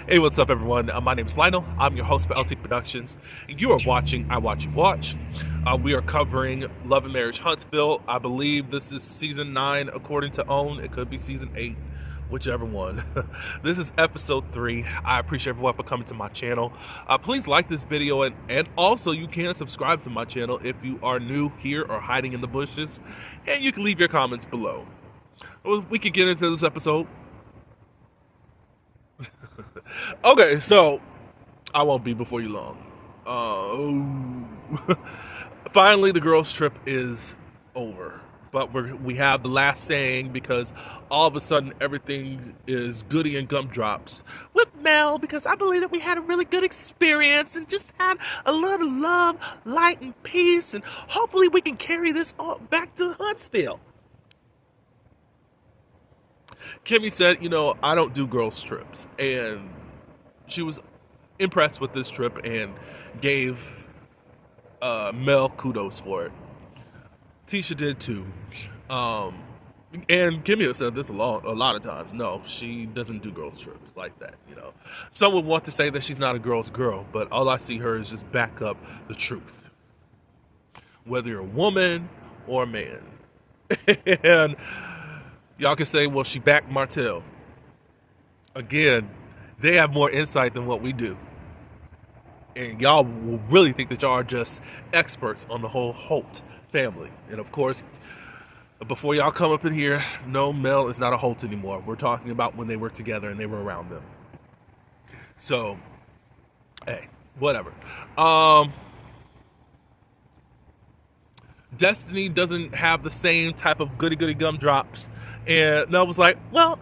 Hey, what's up, everyone? My name is Lionel. I'm your host for LT Productions. You are watching I Watch You Watch. We are covering Love and Marriage Huntsville. I believe this is season 9, according to OWN. It could be season 8, whichever one. This is episode 3. I appreciate everyone for coming to my channel. Please like this video, and also you can subscribe to my channel if you are new here or hiding in the bushes. And you can leave your comments below. We can get into this episode. Okay, so I won't be before you long. Finally, the girls' trip is over, but we have the last saying because all of a sudden everything is goody and gumdrops with Mel, because I believe that we had a really good experience and just had a little love, light, and peace, and hopefully we can carry this all back to Huntsville. Kimmy said, I don't do girls' trips, and she was impressed with this trip and gave Mel kudos for it. Tisha did too. And Kimmy has said this a lot of times. No, she doesn't do girls' trips like that, Some would want to say that she's not a girl's girl, but all I see her is just back up the truth. Whether you're a woman or a man. And y'all can say, well, she backed Martell. Again, they have more insight than what we do. And y'all will really think that y'all are just experts on the whole Holt family. And of course, before y'all come up in here, no, Mel is not a Holt anymore. We're talking about when they were together and they were around them. So, hey, whatever. Destiny doesn't have the same type of goody gumdrops. And Mel was like, well,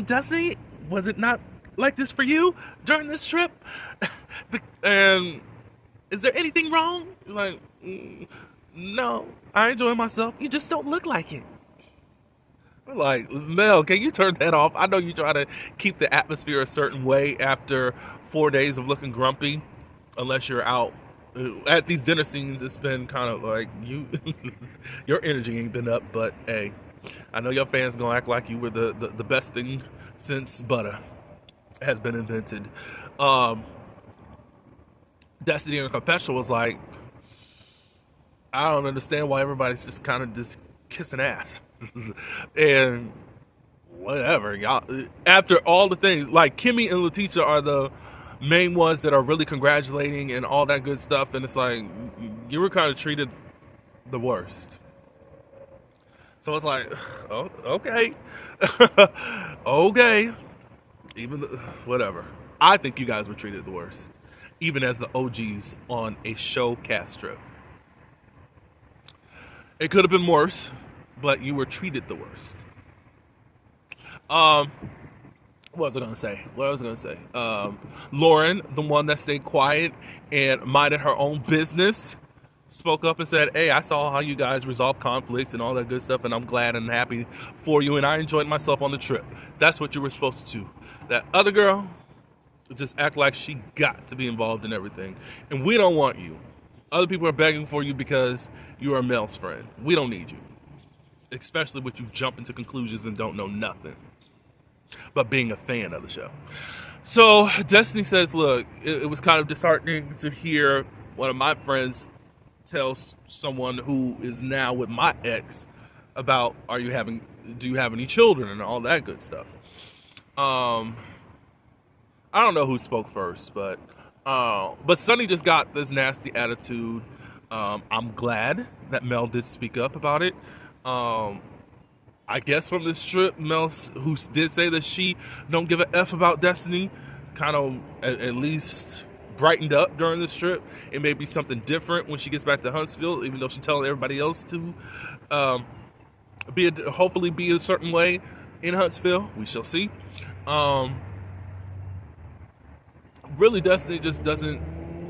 Destiny, was it not like this for you during this trip? And is there anything wrong? Like, no, I enjoy myself. You just don't look like it. We're like, Mel, can you turn that off? I know you try to keep the atmosphere a certain way after 4 days of looking grumpy, unless you're out. At these dinner scenes, it's been kind of like your energy ain't been up, but hey, I know your fans gonna act like you were the best thing since butter has been invented. Destiny in her confessional was like, I don't understand why everybody's just kind of just kissing ass. And whatever, y'all. After all the things, like Kimmy and Letitia are the main ones that are really congratulating and all that good stuff, and it's like, you were kind of treated the worst. So it's like, oh, okay. Okay. Whatever. I think you guys were treated the worst, even as the OGs on a show cast trip. It could have been worse, but you were treated the worst. What was I gonna say? Lauren, the one that stayed quiet and minded her own business, spoke up and said, hey, I saw how you guys resolve conflicts and all that good stuff, and I'm glad and happy for you, and I enjoyed myself on the trip. That's what you were supposed to do. That other girl just act like she got to be involved in everything, and we don't want you. Other people are begging for you because you are Mel's friend. We don't need you, especially with you jumping to conclusions and don't know nothing but being a fan of the show. So Destiny says, look, it was kind of disheartening to hear one of my friends tell someone who is now with my ex about, do you have any children and all that good stuff. I don't know who spoke first, but Sonny just got this nasty attitude. I'm glad that Mel did speak up about it. I guess from this trip, Mel, who did say that she don't give a F about Destiny, kind of at least brightened up during this trip. It may be something different when she gets back to Huntsville, even though she's telling everybody else to hopefully be a certain way in Huntsville. We shall see. Really, Destiny just doesn't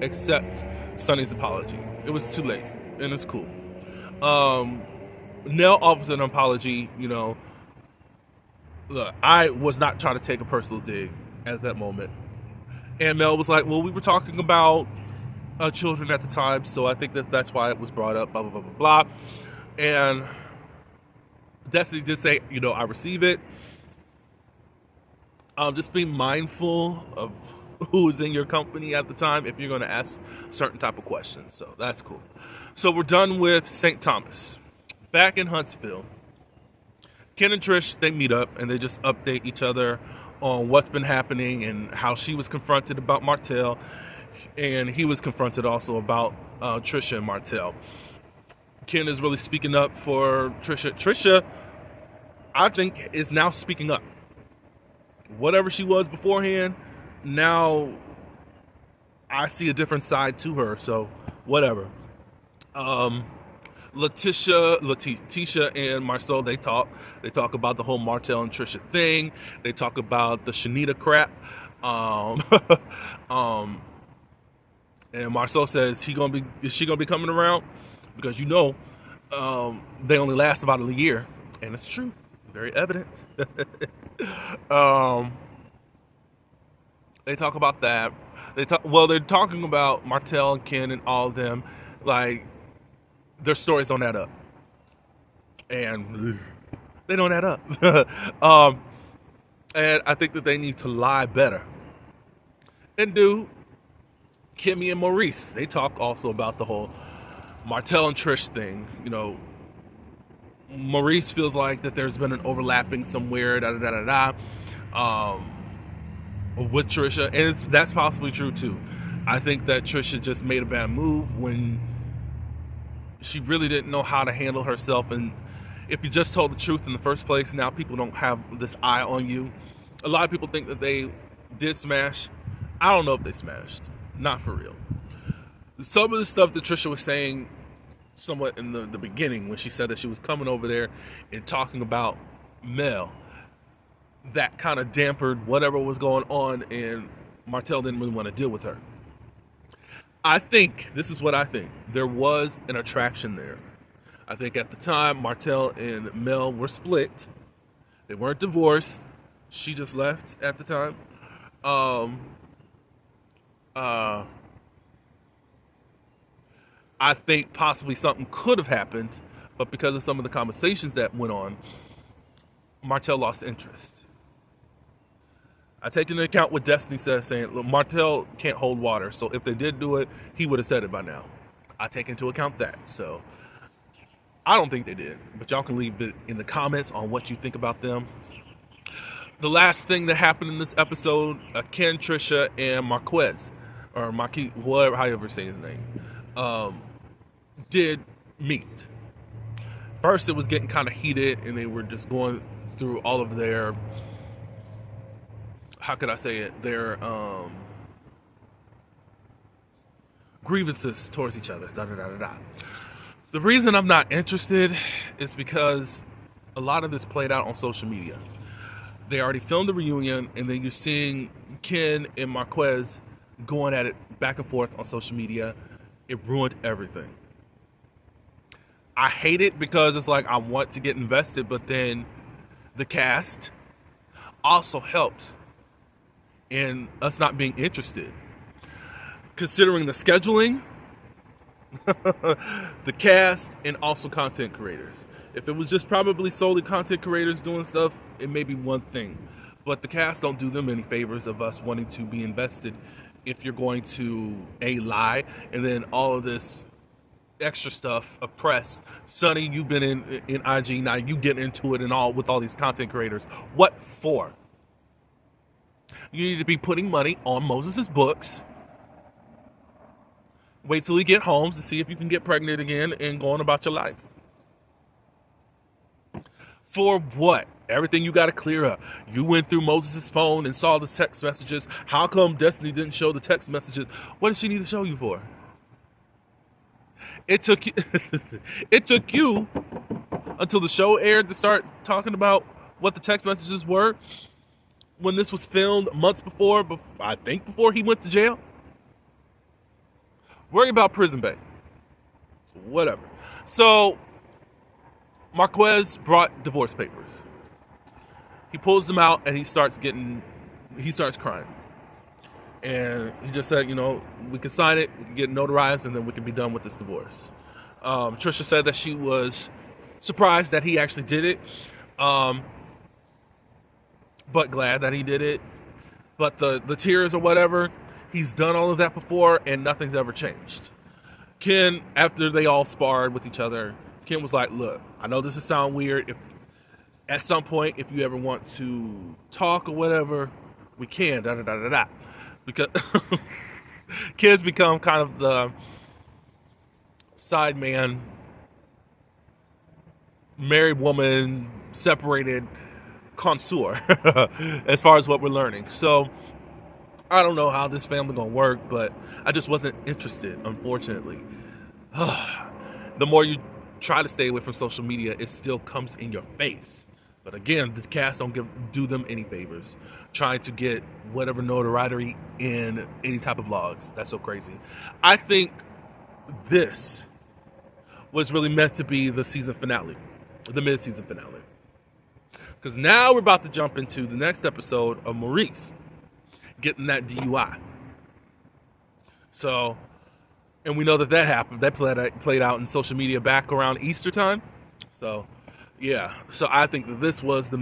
accept Sonny's apology. It was too late, and it's cool. Nell offers an apology. Look, I was not trying to take a personal dig at that moment. And Mel was like, well, we were talking about children at the time, so I think that's why it was brought up, blah, blah, blah, blah, blah. And Destiny did say, I receive it. Just be mindful of who's in your company at the time if you're going to ask certain type of questions. So that's cool. So we're done with St. Thomas. Back in Huntsville, Ken and Trish, they meet up and they just update each other on what's been happening and how she was confronted about Martell, and he was confronted also about Trisha and Martell. Ken is really speaking up for Trisha. Trisha, I think, is now speaking up. Whatever she was beforehand, now I see a different side to her. So whatever. Letitia and Marcel, they talk about the whole Martell and Trisha thing. They talk about the Shanita crap. And Marcel says is she gonna be coming around? Because they only last about a year. And it's true. Very evident. They talk about that. They're talking about Martell and Ken and all of them, like their stories don't add up, and they don't add up. And I think that they need to lie better. And Kimmy and Maurice, they talk also about the whole Martell and Trish thing. Maurice feels like that there's been an overlapping somewhere, with Trisha, and that's possibly true too. I think that Trisha just made a bad move when she really didn't know how to handle herself, and if you just told the truth in the first place, now people don't have this eye on you. A lot of people think that they did smash. I don't know if they smashed. Not for real. Some of the stuff that Trisha was saying somewhat in the beginning when she said that she was coming over there and talking about Mel, that kind of dampened whatever was going on, and Martell didn't really want to deal with her. This is what I think. There was an attraction there. I think at the time, Martell and Mel were split. They weren't divorced. She just left at the time. I think possibly something could have happened, but because of some of the conversations that went on, Martell lost interest. I take into account what Destiny says, saying, look, Martell can't hold water, so if they did do it, he would have said it by now. I take into account that, so I don't think they did, but y'all can leave it in the comments on what you think about them. The last thing that happened in this episode, Ken, Trisha, and Marquez, or Marquis, whatever, however you say his name, did meet. First, it was getting kind of heated, and they were just going through all of their, how could I say it, their grievances towards each other. The reason I'm not interested is because a lot of this played out on social media. They already filmed the reunion, and then you're seeing Ken and Marquez going at it back and forth on social media. It ruined everything. I hate it because it's like I want to get invested, but then the cast also helps in us not being interested. Considering the scheduling, the cast, and also content creators. If it was just probably solely content creators doing stuff, it may be one thing. But the cast don't do them any favors of us wanting to be invested if you're going to, lie, and then all of this extra stuff of press. Sonny, you've been in IG, now you get into it and all with all these content creators. What for? You need to be putting money on Moses' books. Wait till you get home to see if you can get pregnant again and go on about your life. For what? Everything you got to clear up. You went through Moses' phone and saw the text messages. How come Destiny didn't show the text messages? What did she need to show you for? It took you until the show aired to start talking about what the text messages were when this was filmed months before I think before he went to jail. Worry about prison bay. Whatever. So Marquez brought divorce papers. He pulls them out and he starts crying. And he just said, we can sign it, we can get it notarized, and then we can be done with this divorce. Trisha said that she was surprised that he actually did it. but glad that he did it. But the tears or whatever, he's done all of that before, and nothing's ever changed. Ken, after they all sparred with each other, Ken was like, look, I know this will sound weird. If at some point, if you ever want to talk or whatever, we can, da-da-da-da-da. Because Ken's become kind of the side man, married woman, separated connoisseur as far as what we're learning. So I don't know how this family gonna work, but I just wasn't interested, unfortunately. The more you try to stay away from social media, it still comes in your face. But again, the cast don't do them any favors, trying to get whatever notoriety in any type of vlogs. That's so crazy. I think this was really meant to be the season finale, the mid-season finale. Because now we're about to jump into the next episode of Maurice getting that DUI. So, and we know that happened. That played out in social media back around Easter time. So, yeah. So I think that this was the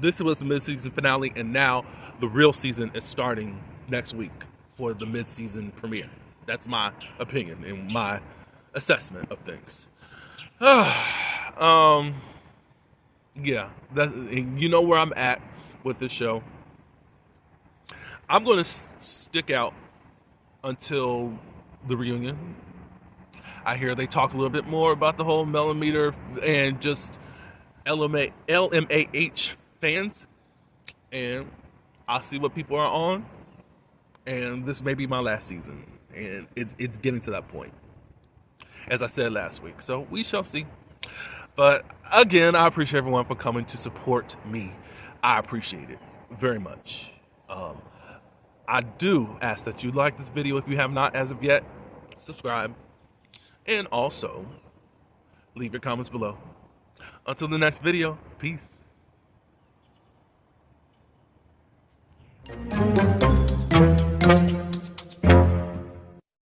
mid-season finale, and now the real season is starting next week for the mid-season premiere. That's my opinion and my assessment of things. Yeah, you know where I'm at with this show. I'm going to stick out until the reunion. I hear they talk a little bit more about the whole millimeter and just LMAH fans. And I'll see what people are on. And this may be my last season. And it's getting to that point, as I said last week. So we shall see. But again, I appreciate everyone for coming to support me. I appreciate it very much. I do ask that you like this video if you have not as of yet. Subscribe. And also, leave your comments below. Until the next video, peace.